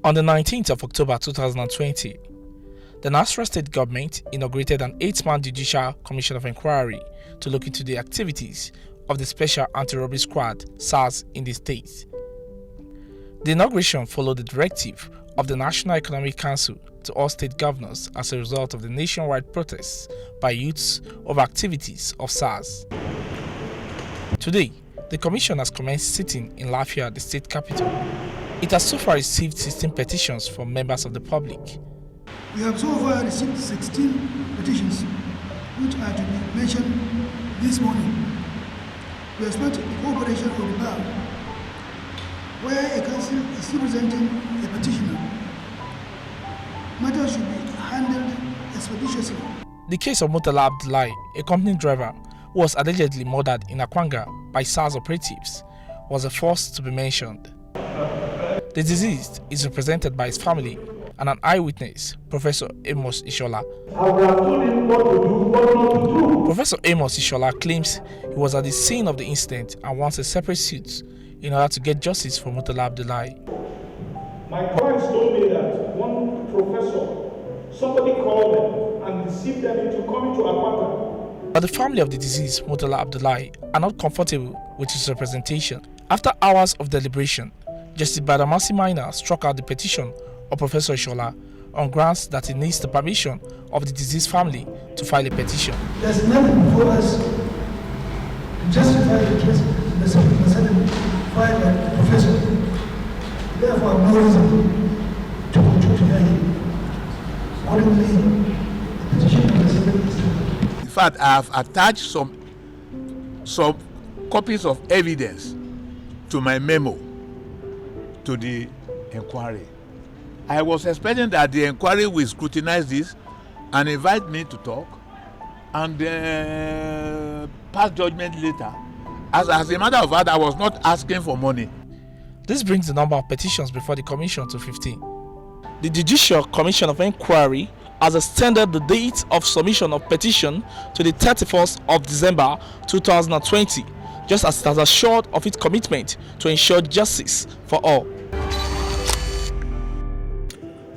On the 19th of October 2020, the Nasarawa state government inaugurated an 8-man judicial commission of inquiry to look into the activities of the Special Anti-Robbery Squad (SARS) in the state. The inauguration followed the directive of the National Economic Council to all state governors as a result of the nationwide protests by youths over activities of SARS. Today, the commission has commenced sitting in Lafia, the state capital. It has so far received 16 petitions from members of the public. We have so far received 16 petitions, which are to be mentioned this morning. We expect the cooperation of the bar, where a council is representing a petitioner. Matters should be handled expeditiously. The case of Murtala Abdullahi, a company driver who was allegedly murdered in Akwanga by SARS operatives, was the first to be mentioned. The deceased is represented by his family and an eyewitness, Professor Amos Ishola. Professor Amos Ishola claims he was at the scene of the incident and wants a separate suit in order to get justice for Murtala Abdullahi. My colleagues told me that one professor, somebody called them and deceived them into coming to Akwanga. But the family of the deceased, Murtala Abdullahi, are not comfortable with his representation. After hours of deliberation, Justice Badamasi Minor struck out the petition of Professor Ishola on grounds that he needs the permission of the deceased family to file a petition. There's nothing before us to justify the case in the sudden filed by the professor. Therefore, no reason to hear him. Accordingly, the petition of the second. In fact, I have attached some copies of evidence to my memo to the inquiry. I was expecting that the inquiry will scrutinize this and invite me to talk and pass judgment later. As a matter of fact, I was not asking for money. This brings the number of petitions before the commission to 15. The Judicial Commission of Inquiry has extended the date of submission of petition to the 31st of December 2020, just as it has assured of its commitment to ensure justice for all.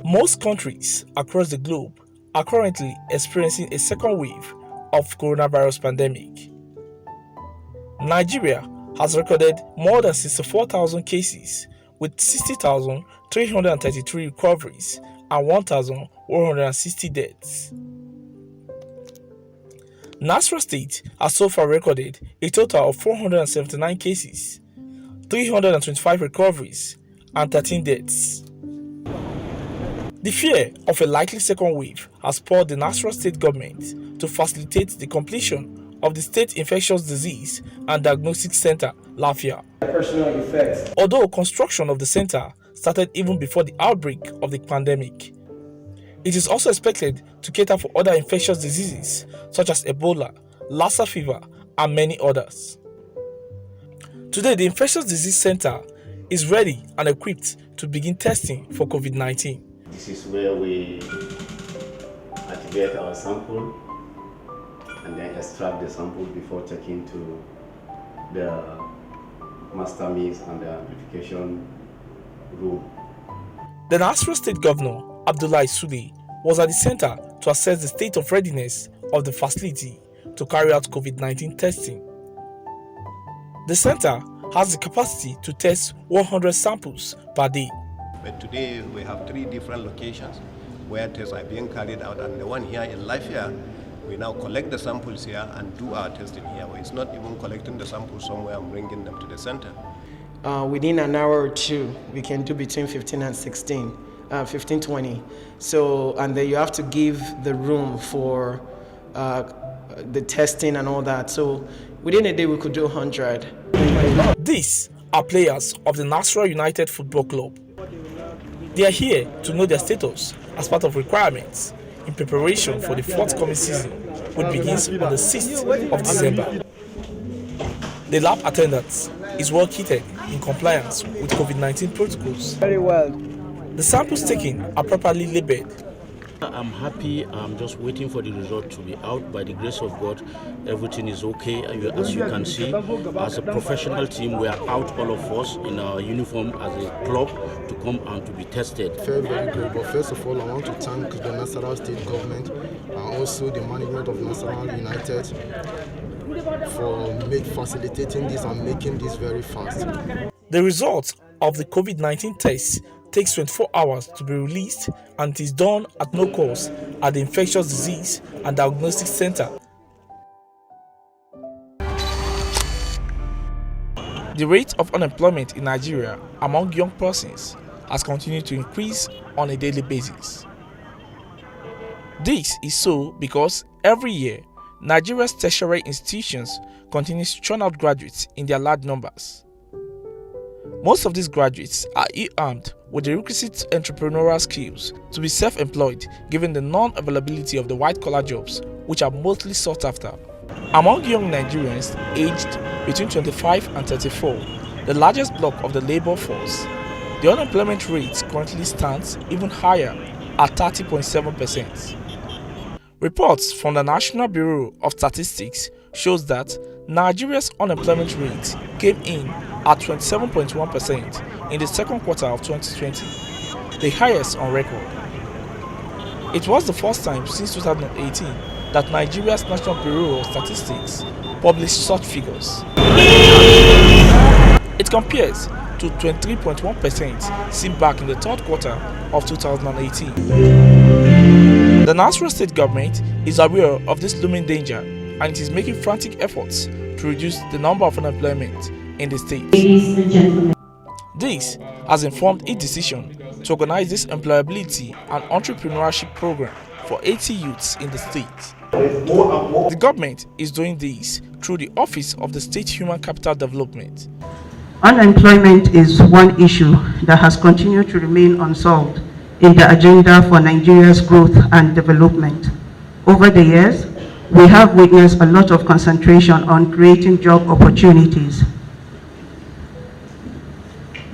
Most countries across the globe are currently experiencing a second wave of coronavirus pandemic. Nigeria has recorded more than 64,000 cases with 60,333 recoveries and 1,160 deaths. Nasarawa State has so far recorded a total of 479 cases, 325 recoveries, and 13 deaths. The fear of a likely second wave has spurred the Nasarawa State government to facilitate the completion of the State Infectious Disease and Diagnostic Center, Lafia. Although construction of the center started even before the outbreak of the pandemic, it is also expected to cater for other infectious diseases such as Ebola, Lassa fever, and many others. Today, the Infectious Disease Center is ready and equipped to begin testing for COVID-19. This is where we activate our sample and then extract the sample before taking to the master mix and the amplification room. The Nasarawa State Governor, Abdullahi Sude, was at the center to assess the state of readiness of the facility to carry out COVID-19 testing. The center has the capacity to test 100 samples per day. But today we have 3 different locations where tests are being carried out, and the one here in Lafia, we now collect the samples here and do our testing here. It's not even collecting the samples somewhere and bringing them to the center. Within an hour or two, we can do between 15 and 16, 15-20. So, and then you have to give the room for the testing and all that. So within a day, we could do 100. These are players of the Nasarawa United Football Club. They are here to know their status as part of requirements in preparation for the forthcoming season, which begins on the 6th of December. The lab attendance is well kitted in compliance with COVID-19 protocols. Very well. The samples taken are properly labeled. I'm happy. I'm just waiting for the result to be out. By the grace of God, everything is okay. As you can see, as a professional team, we are out, all of us, in our uniform as a club to come and to be tested. Very, very good. But first of all, I want to thank the Nasarawa state government and also the management of Nasarawa United for facilitating this and making this very fast. The result of the COVID-19 test takes 24 hours to be released, and it is done at no cost at the Infectious Disease and Diagnostic Center. The rate of unemployment in Nigeria among young persons has continued to increase on a daily basis. This is so because every year, Nigeria's tertiary institutions continue to churn out graduates in their large numbers. Most of these graduates are armed with the requisite entrepreneurial skills to be self-employed, given the non-availability of the white-collar jobs which are mostly sought after. Among young Nigerians aged between 25 and 34, the largest block of the labor force, the unemployment rate currently stands even higher at 30.7%. Reports from the National Bureau of Statistics shows that Nigeria's unemployment rate came in at 27.1% in the second quarter of 2020, the highest on record. It was the first time since 2018 that Nigeria's National Bureau of Statistics published such figures. It compares to 23.1% seen back in the third quarter of 2018. The Nasarawa state government is aware of this looming danger, and it is making frantic efforts to reduce the number of unemployment in the state. Ladies and gentlemen, This has informed its decision to organize this employability and entrepreneurship program for 80 youths in the state. The government is doing this through the Office of the State Human Capital Development. Unemployment is one issue that has continued to remain unsolved in the agenda for Nigeria's growth and development. Over the years, we have witnessed a lot of concentration on creating job opportunities.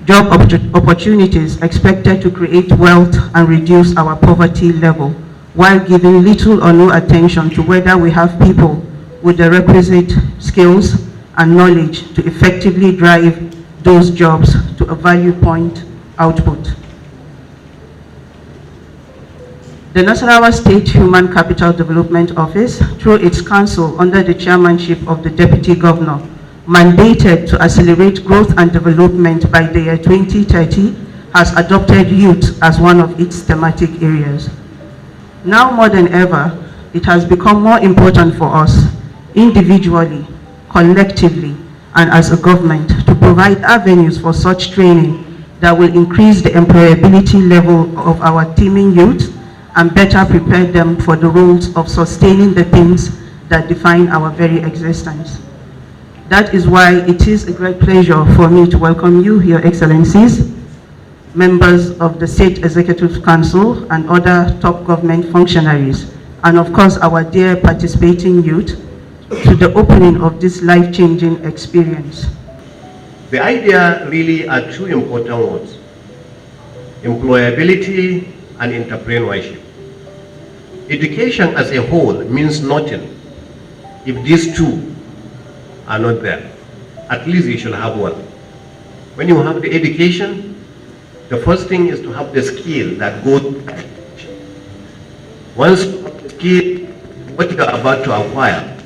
Job opportunities expected to create wealth and reduce our poverty level, while giving little or no attention to whether we have people with the requisite skills and knowledge to effectively drive those jobs to a value point output. The Nasarawa State Human Capital Development Office, through its council under the chairmanship of the Deputy Governor, mandated to accelerate growth and development by the year 2030, has adopted youth as one of its thematic areas. Now more than ever, it has become more important for us, individually, collectively, and as a government, to provide avenues for such training that will increase the employability level of our teeming youth and better prepare them for the roles of sustaining the things that define our very existence. That is why it is a great pleasure for me to welcome you, Your Excellencies, members of the State Executive Council and other top government functionaries, and of course our dear participating youth, to the opening of this life-changing experience. The idea really are two important words: employability and entrepreneurship. Education as a whole means nothing if these two are not there. At least you should have one. When you have the education, the first thing is to have the skill that goes with that education. Once you have the skill, what you are about to acquire,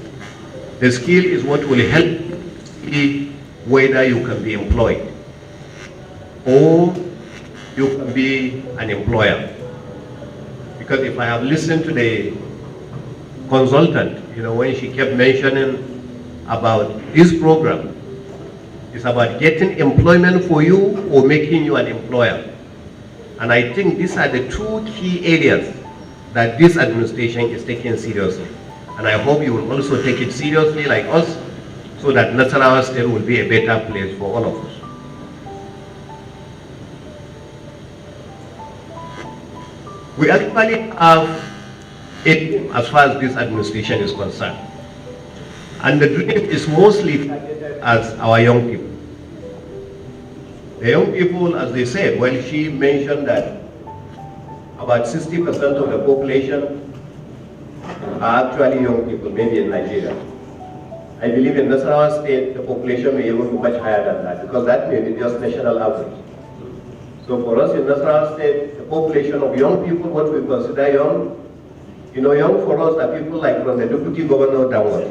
the skill is what will help you see whether you can be employed or you can be an employer. Because if I have listened to the consultant, when she kept mentioning about this program, it's about getting employment for you or making you an employer. And I think these are the two key areas that this administration is taking seriously. And I hope you will also take it seriously like us, so that Nasarawa State will be a better place for all of us. We actually have a dream as far as this administration is concerned. And the dream is mostly targeted as our young people. The young people, as they said, well, she mentioned that about 60% of the population are actually young people, maybe in Nigeria. I believe in Nasarawa state, the population may even be much higher than that, because that may be just national average. So for us in Nasarawa state, the population of young people, what we consider young, you know, young for us are people like from the deputy governor downward.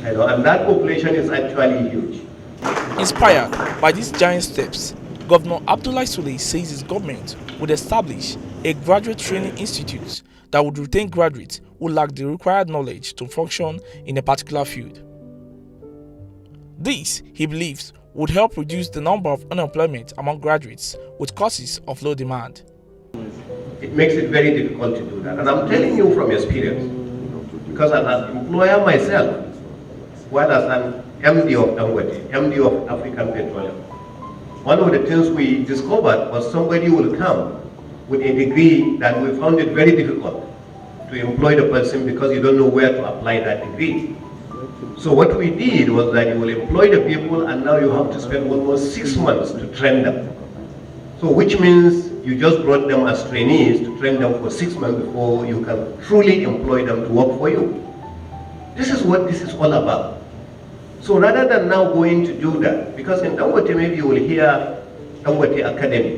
And that population is actually huge. Inspired by these giant steps, Governor Abdullahi Sule says his government would establish a graduate training institute that would retain graduates who lack the required knowledge to function in a particular field. This, he believes, would help reduce the number of unemployment among graduates with causes of low demand. It makes it very difficult to do that. And I'm telling you from experience, because as an employer myself, while as an MD of Dangote, MD of African Petroleum, one of the things we discovered was somebody will come with a degree that we found it very difficult to employ the person because you don't know where to apply that degree. So what we did was that you will employ the people, and now you have to spend almost 6 months to train them. So which means you just brought them as trainees to train them for 6 months before you can truly employ them to work for you. This is what this is all about. So rather than now going to do that, because in Dangote maybe you will hear Dangote Academy.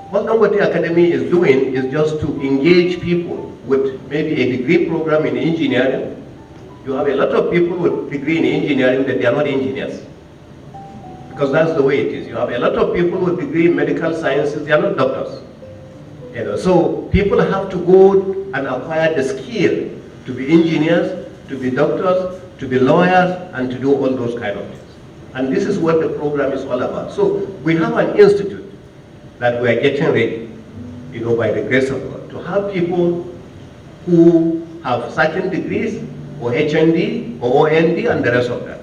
What Dangote Academy is doing is just to engage people with maybe a degree program in engineering. You have a lot of people with degree in engineering that they are not engineers, because that's the way it is. You have a lot of people with degree in medical sciences, they are not doctors. You know, so people have to go and acquire the skill to be engineers, to be doctors, to be lawyers, and to do all those kind of things. And this is what the program is all about. So we have an institute that we are getting ready, you know, by the grace of God, to have people who have certain degrees, or HND, or OND, and the rest of that.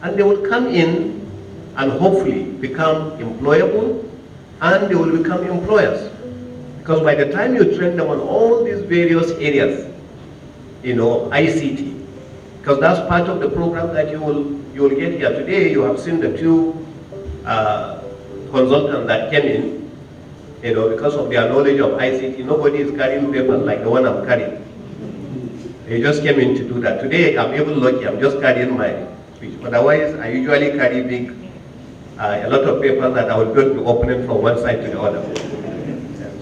And they will come in and hopefully become employable, and they will become employers. Because by the time you train them on all these various areas, you know, ICT, because that's part of the program that you will get here. Today you have seen the two consultants that came in, you know, because of their knowledge of ICT. Nobody is carrying papers like the one I'm carrying. They just came in to do that. Today I'm even lucky, I'm just carrying my speech. Otherwise I usually carry big, a lot of papers that I will just be opening from one side to the other.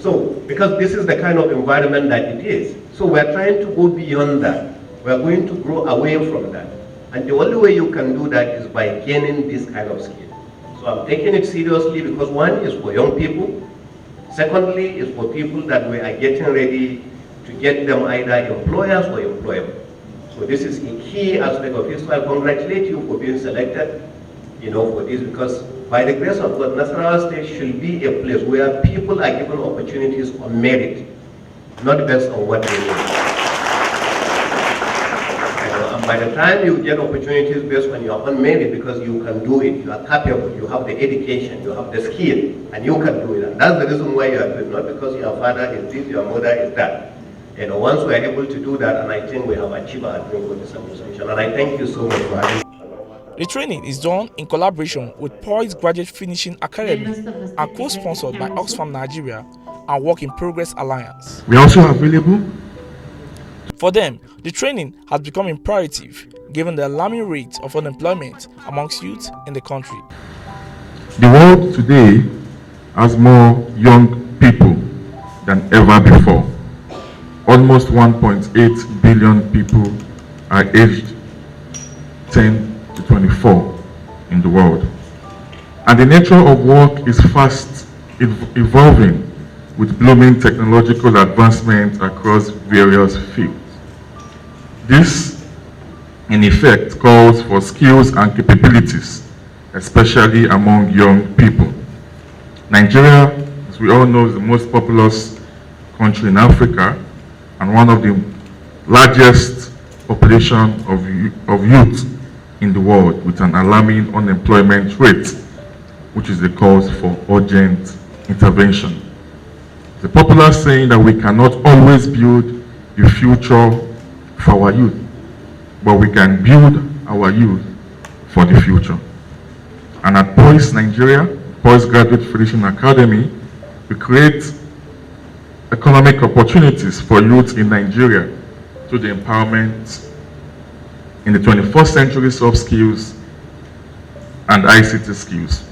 So, because this is the kind of environment that it is. So we're trying to go beyond that. We're going to grow away from that. And the only way you can do that is by gaining this kind of skill. So I'm taking it seriously because one is for young people. Secondly, is for people that we are getting ready to get them either employers or employable. So this is a key aspect of it. So I congratulate you for being selected, you know, for this, because by the grace of God, Nasarawa State should be a place where people are given opportunities on merit, not based on what they need. And by the time you get opportunities based on your own merit, because you can do it, you are capable, you have the education, you have the skill, and you can do it. And that's the reason why you are doing it, not because your father is this, your mother is that. You know, once we are able to do that, and I think we have achieved our dream for this administration. And I thank you so much for having me. The training is done in collaboration with Poise Graduate Finishing Academy and co-sponsored by Oxfam Nigeria and Work in Progress Alliance. We are also available. For them, the training has become imperative given the alarming rate of unemployment amongst youth in the country. The world today has more young people than ever before. Almost 1.8 billion people are aged 10 to 24 in the world. And the nature of work is fast evolving with blooming technological advancements across various fields. This, in effect, calls for skills and capabilities, especially among young people. Nigeria, as we all know, is the most populous country in Africa and one of the largest population of youth in the world, with an alarming unemployment rate, which is the cause for urgent intervention. The popular saying that we cannot always build the future for our youth, but we can build our youth for the future. And at POIS Nigeria, POIS Graduate Foundation Academy, we create economic opportunities for youth in Nigeria through the empowerment in the 21st century soft skills and ICT skills.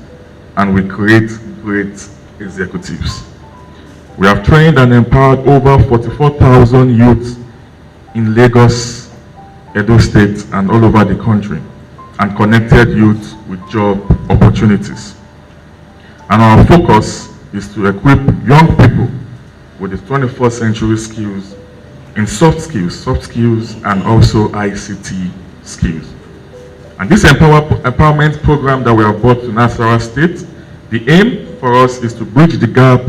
And we create great executives. We have trained and empowered over 44,000 youths in Lagos, Edo State, and all over the country, and connected youth with job opportunities. And our focus is to equip young people with the 21st century skills in soft skills, and also ICT skills. And this empowerment program that we have brought to Nasarawa State, the aim for us is to bridge the gap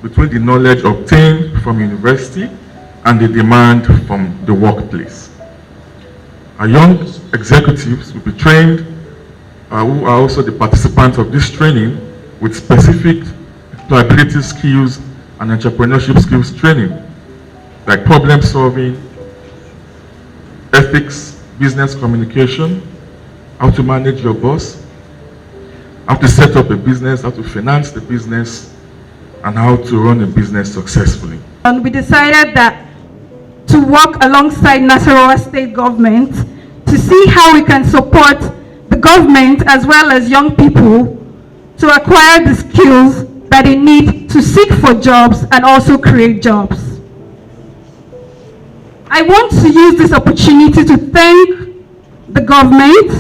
between the knowledge obtained from university and the demand from the workplace. Our young executives will be trained, who are also the participants of this training, with specific employability skills and entrepreneurship skills training, like problem solving, ethics, business communication, how to manage your boss, how to set up a business, how to finance the business, and how to run a business successfully. And we decided that to work alongside Nasarawa State government to see how we can support the government as well as young people to acquire the skills that they need to seek for jobs and also create jobs. I want to use this opportunity to thank the government,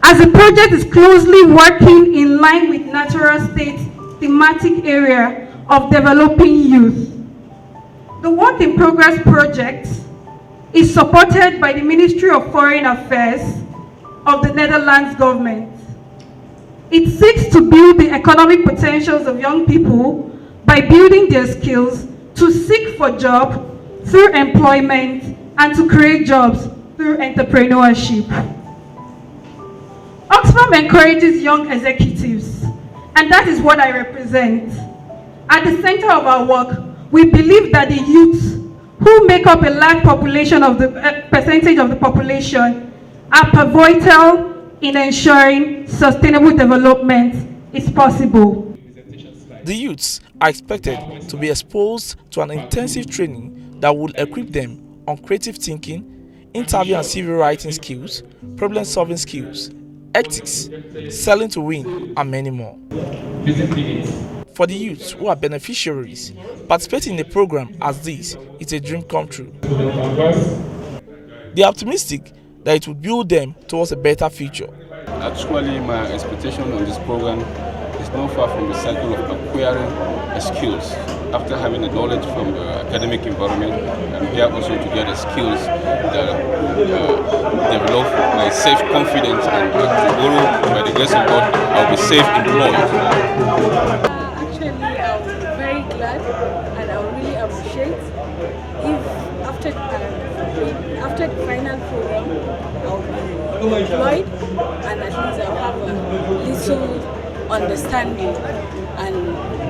as the project is closely working in line with Nasarawa State's thematic area of developing youth. The Work in Progress project is supported by the Ministry of Foreign Affairs of the Netherlands government. It seeks to build the economic potentials of young people by building their skills to seek for jobs through employment and to create jobs through entrepreneurship. Oxfam encourages young executives, and that is what I represent. At the center of our work, we believe that the youths who make up a large population of the percentage of the population are pivotal in ensuring sustainable development is possible. The youths are expected to be exposed to an intensive training that will equip them on creative thinking, interview and CV writing skills, problem-solving skills, ethics, selling to win, and many more. For the youths who are beneficiaries, participating in a program as this is a dream come true. They are optimistic that it will build them towards a better future. Actually, my expectation on this program is not far from the cycle of acquiring skills after having the knowledge from the academic environment, and here also to get the skills that develop my self-confidence, and tomorrow, by the grace of God, I'll be self-employed. Actually, I'm very glad, and I really appreciate if after the final program, I'll be employed, and at least I'll have a little understanding, and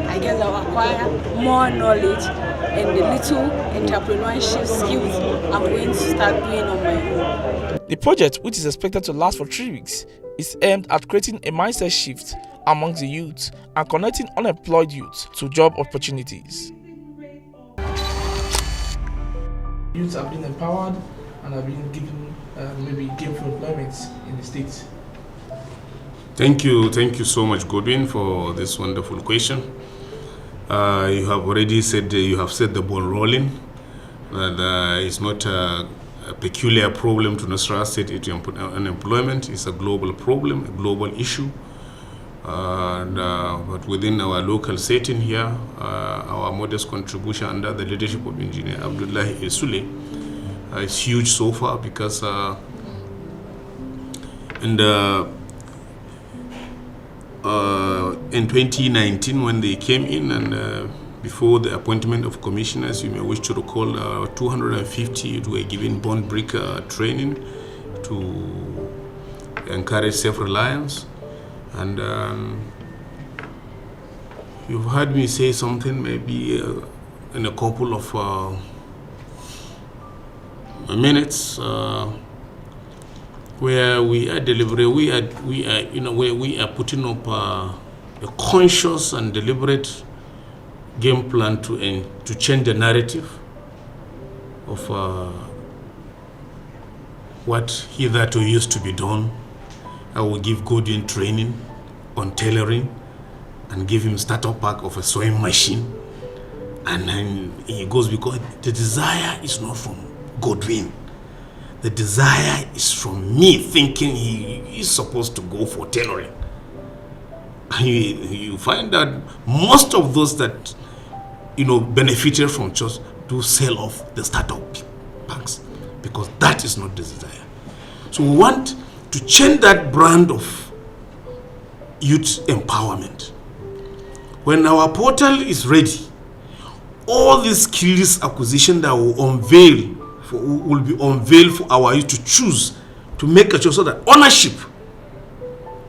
I guess I'll acquire more knowledge and the little entrepreneurship skills I'm going to start doing on my own. The project, which is expected to last for 3 weeks, is aimed at creating a mindset shift among the youth and connecting unemployed youth to job opportunities. Youths have been empowered and have been given maybe gainful employment in the states. Thank you so much, Godwin, for this wonderful question. You have already said you have set the ball rolling. That it's not a peculiar problem to Nasarawa State. Unemployment is a global problem, a global issue. But within our local setting here, our modest contribution under the leadership of Engineer Abdullahi Esule is huge so far, because in 2019, when they came in, and before the appointment of commissioners, you may wish to recall 250 were given bond breaker training to encourage self-reliance. And you've heard me say something maybe in a couple of minutes. where we are deliberate, we are putting up a conscious and deliberate game plan to change the narrative of what hitherto used to be done. I will give Godwin training on tailoring and give him starter pack of a sewing machine. And then he goes, because the desire is not from Godwin. The desire is from me thinking he is supposed to go for tailoring. And you find that most of those that benefited from church do sell off the startup packs, because that is not the desire. So we want to change that brand of youth empowerment. When our portal is ready, all these skills acquisition that will be unveiled for our youth to choose, to make a choice, so that ownership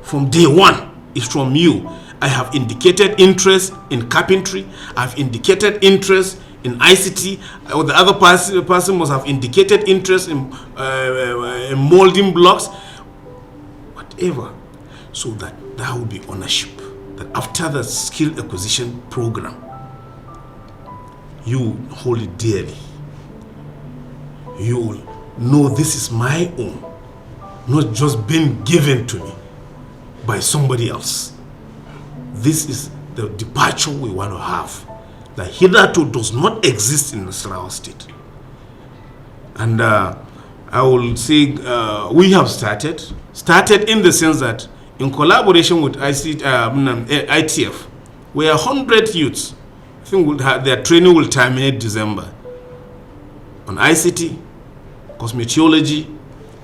from day one is from you. I have indicated interest in carpentry. I've indicated interest in ICT. Or the other person must have indicated interest in molding blocks, whatever, so that there will be ownership. That after the skill acquisition program, you hold it dearly. You will know this is my own, not just being given to me by somebody else. This is the departure we want to have, that hitherto does not exist in Nasarawa state. And I will say we have started in the sense that in collaboration with ITF, we are 100 youths. I think their training will terminate December on ICT, cosmetology,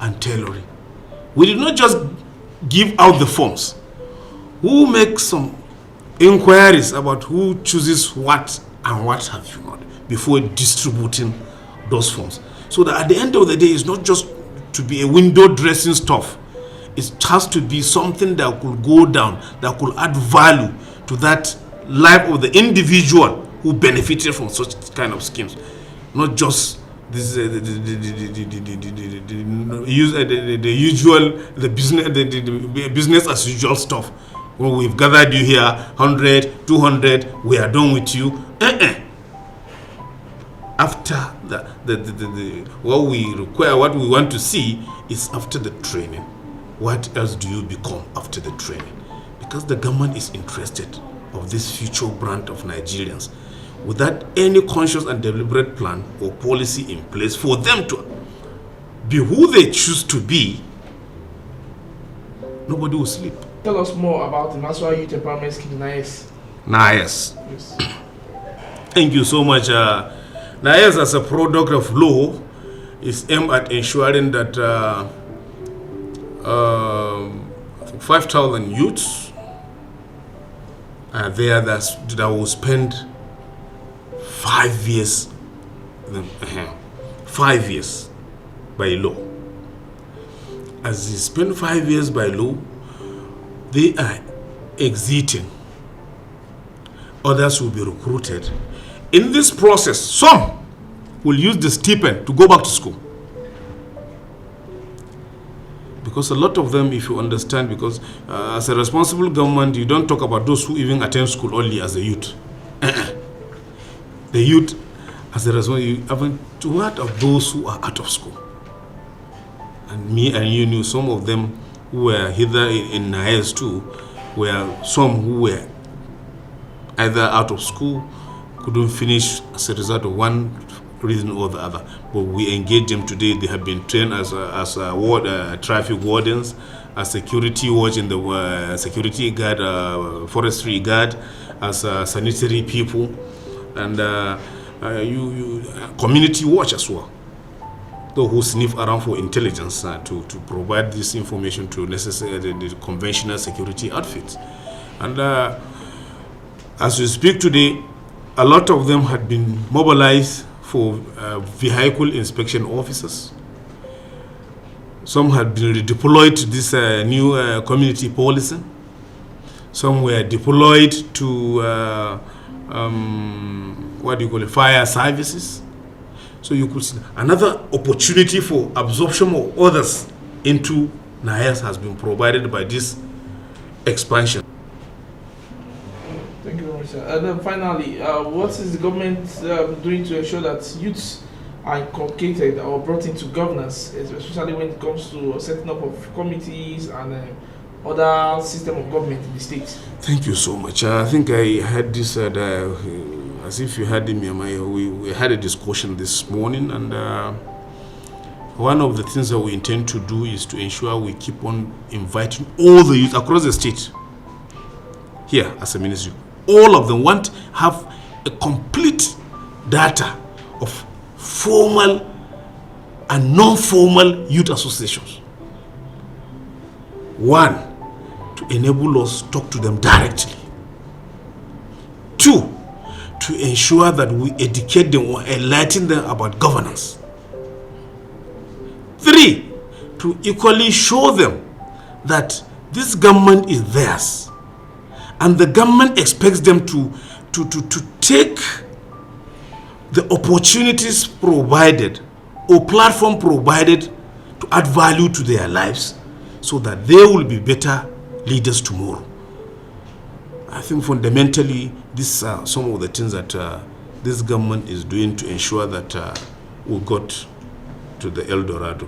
and tailoring. We did not just give out the forms. Who makes some inquiries about who chooses what and what have you not before distributing those forms? So that at the end of the day, it's not just to be a window dressing stuff. It has to be something that could go down, that could add value to that life of the individual who benefited from such kind of schemes. Not just this the business as usual stuff. Well, we've gathered you here, 100, 200, we are done with you. After what we require, what we want to see is after the training. What else do you become after the training? Because the government is interested of this future brand of Nigerians. Without any conscious and deliberate plan or policy in place for them to be who they choose to be, nobody will sleep. Tell us more about the Nasarawa Youth Empowerment Scheme, NIS. NIS. Yes. Thank you so much. NIS, as a product of law, is aimed at ensuring that 5,000 youths are there that will spend 5 years, 5 years by law. As they spend 5 years by law, they are exiting. Others will be recruited. In this process, some will use the stipend to go back to school. Because a lot of them, if you understand, because as a responsible government, you don't talk about those who even attend school only as a youth. The youth, as a result, you haven't to what of those who are out of school. And me and you knew some of them who were either in NIS too, where some who were either out of school, couldn't finish as a result of one reason or the other. But we engage them today. They have been trained as traffic wardens, as security watch in the security guard, forestry guard, as sanitary people, and community watch as well. Those who sniff around for intelligence to provide this information to necessary the conventional security outfits. And as we speak today, a lot of them had been mobilized for vehicle inspection officers. Some had been redeployed to this new community policing. Some were deployed to fire services. So you could see another opportunity for absorption of others into NIAS has been provided by this expansion. Thank you very much, sir. And then finally, what is the government doing to ensure that youths are inculcated or brought into governance, especially when it comes to setting up of committees and other system of government in the state? Thank you so much. I think I had this, as if you had in we had a discussion this morning, and one of the things that we intend to do is to ensure we keep on inviting all the youth across the state here as a ministry. All of them want to have a complete data of formal and non-formal youth associations. One, to enable us to talk to them directly. Two, to ensure that we educate them or enlighten them about governance. Three, to equally show them that this government is theirs and the government expects them to take the opportunities provided or platform provided to add value to their lives so that they will be better leaders tomorrow. I think fundamentally these are some of the things that this government is doing to ensure that we got to the El Dorado.